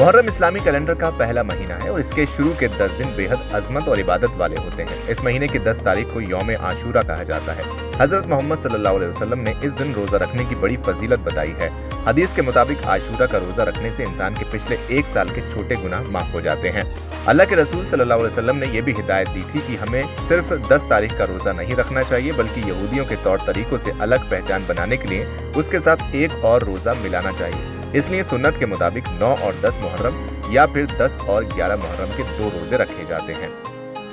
मुहर्रम इस्लामी calendar का पहला महीना है और इसके शुरू के 10 दिन बेहद अजमत और इबादत वाले होते हैं। इस महीने की 10 तारीख को यौम आशूरा कहा जाता है। हजरत मोहम्मद सल्लल्लाहु अलैहि वसल्लम ने इस दिन रोजा रखने की बड़ी फजीलत बताई है। हदीस के मुताबिक आशूरा का रोजा रखने से इंसान के पिछले 1 साल के छोटे गुनाह माफ हो जाते हैं। अल्लाह के रसूल सल्लल्लाहु अलैहि वसल्लम ने यह भी हिदायत दी थी कि हमें सिर्फ 10 तारीख का रोजा नहीं रखना चाहिए, बल्कि यहूदियों के तौर तरीकों से अलग पहचान बनाने के लिए उसके साथ एक और रोजा मिलाना चाहिए। इसलिए सुन्नत के मुताबिक 9 और 10 मुहर्रम या फिर 10 और 11 मुहर्रम के 2 रोजे रखे जाते हैं।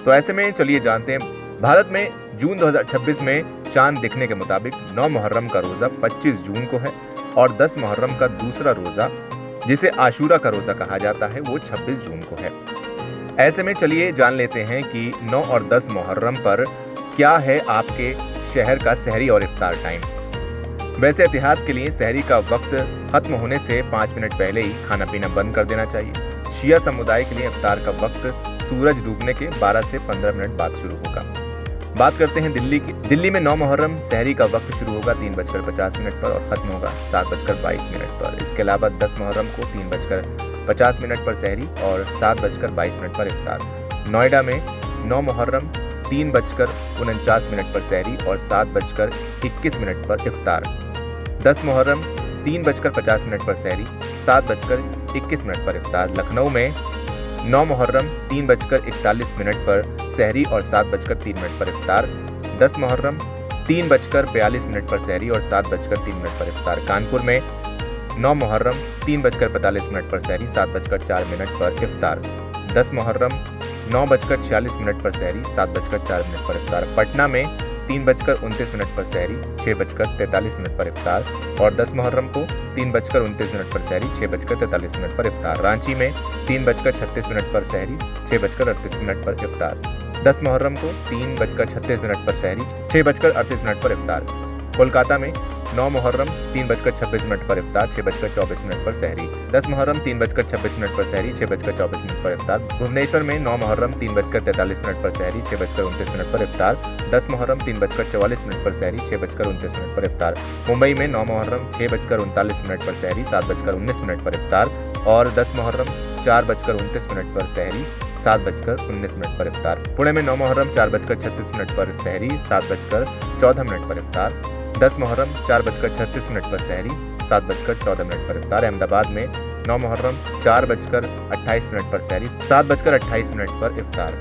तो ऐसे में चलिए जानते हैं, भारत में जून 2026 में चांद दिखने के मुताबिक 9 मुहर्रम का रोजा 25 जून को है और 10 मुहर्रम का दूसरा रोजा, जिसे आशूरा का रोजा कहा जाता है, वो 26 जून को है। ऐसे में चलिए जान लेते हैं कि 9 और 10 मुहर्रम पर क्या है आपके शहर का सहरी और इफ्तार टाइम। वैसे एहतियात के लिए सहरी का वक्त खत्म होने से 5 मिनट पहले ही खाना पीना बंद कर देना चाहिए। शिया समुदाय के लिए इफ्तार का वक्त सूरज डूबने के 12 से 15 मिनट बाद शुरू होगा। बात करते हैं दिल्ली की। दिल्ली में 9 मुहर्रम सहरी का वक्त शुरू होगा 3:50 पर और खत्म होगा 7:22 पर। इसके अलावा 10 मुहर्रम को 3:50 पर सहरी और 7:22 पर इफ्तार। नोएडा में 9 मुहर्रम 3:49 पर सहरी और 7:21 पर इफ्तार। 10 मुहर्रम 3:50 पर सहरी, 7:21 पर इफ्तार। लखनऊ में 9 मुहर्रम 3:41 पर सहरी और 7:03 पर इफ्तार। 10 मुहर्रम 3:42 पर सहरी और 7:03 पर इफ्तार। कानपुर में 9 मुहर्रम 3:45 पर सहरी, 7:04 पर इफ्तार। 10 मुहर्रम 9:46 पर सहरी, 7:04 पर इफ्तार। पटना में 3:29 पर सहरी, 6:43 पर इफ्तार और 10 मुहर्रम को 3:29 पर सहरी, 6:43 पर इफ्तार। रांची में 3:36 पर सहरी, 6:38 पर इफ्तार। 10 मुहर्रम को 3:36 पर सहरी, 6:38 पर इफ्तार। कोलकाता में 9 मुहर्रम 3:26 पर इफ्तार, 6:24 पर सहरी। 10 मुहर्रम 3:26 पर सहरी, 6:24 पर इफ्तार। भुवनेश्वर में 9 मुहर्रम 3:43 पर सहरी, 6:29 पर इफ्तार। 10 मुहर्रम 3:44 पर सहरी, 6:29 पर इफ्तार। मुंबई में 9 मुहर्रम 6:39 पर सहरी, 7:19 पर इफ्तार और 10 मुहर्रम 4:29 पर सहरी, 7:19 पर इफ्तार। पुणे में 9 मुहर्रम 4:36 पर सहरी, 7:14 पर इफ्तार। 10 मुहर्रम 4:36 पर सहरी, 7:14 पर इफ्तार। अहमदाबाद में 9 मुहर्रम 4:28 पर सहरी, 7:28 पर इफ्तार।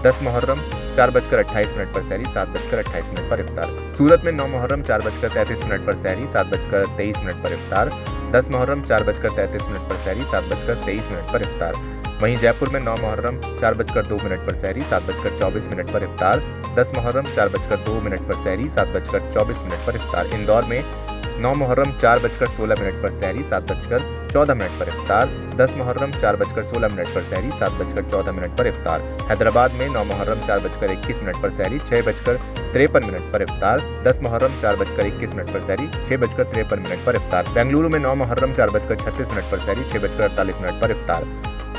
10 मुहर्रम 4:28 पर सहरी, 7:28 पर इफ्तार। सूरत में 9 मुहर्रम 4:33 पर सहरी, 7:23 पर इफ्तार। 10 मुहर्रम 4:33 पर सहरी, 7:23 पर इफ्तार। वहीं जयपुर में 9 मुहर्रम 4:02 पर सहरी, 7:24 पर इफ्तार। 10 मुहर्रम 4:02 पर सहरी, 7:24 पर इफ्तार। इंदौर में 9 मुहर्रम 4:16 पर सहरी, 7:14 पर इफ्तार। 10 मुहर्रम 4:16 पर सहरी, 7:14 पर इफ्तार। हैदराबाद में 9 मुहर्रम 4:21 पर सहरी, 6:53 पर इफ्तार। 10 मुहर्रम 4:21 पर सहरी, 6:53 पर इफ्तार। बेंगलुरु में 9 मुहर्रम 4:36 पर सहरी, 6:48 पर इफ्तार।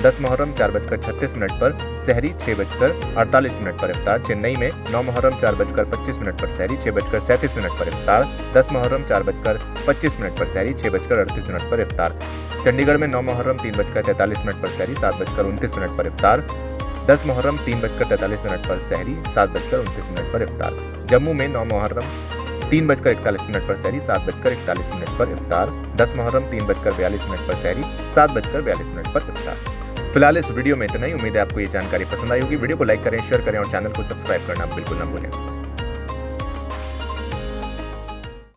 10 मुहर्रम 4:36 पर सहरी, 6:48 पर इफ्तार। चेन्नई में 9 मुहर्रम 4:25 पर सहरी, 6:37 पर इफ्तार। 10 मुहर्रम 4:25 पर सहरी, 6:38 पर इफ्तार। चंडीगढ़ में 9 मुहर्रम 3:43 पर सहरी, 7:29 पर इफ्तार। 10 मुहर्रम 3:43 पर सहरी, 7:29 पर इफ्तार। जम्मू में 9 मुहर्रम 3:41 पर सहरी, 7:41 पर इफ्तार। 10 मुहर्रम 3:42 पर सहरी, 7:42 पर इफ्तार। फिलहाल इस वीडियो में इतना ही। उम्मीद है आपको ये जानकारी पसंद आई होगी। वीडियो को लाइक करें, शेयर करें और चैनल को सब्सक्राइब करना बिल्कुल ना भूलें।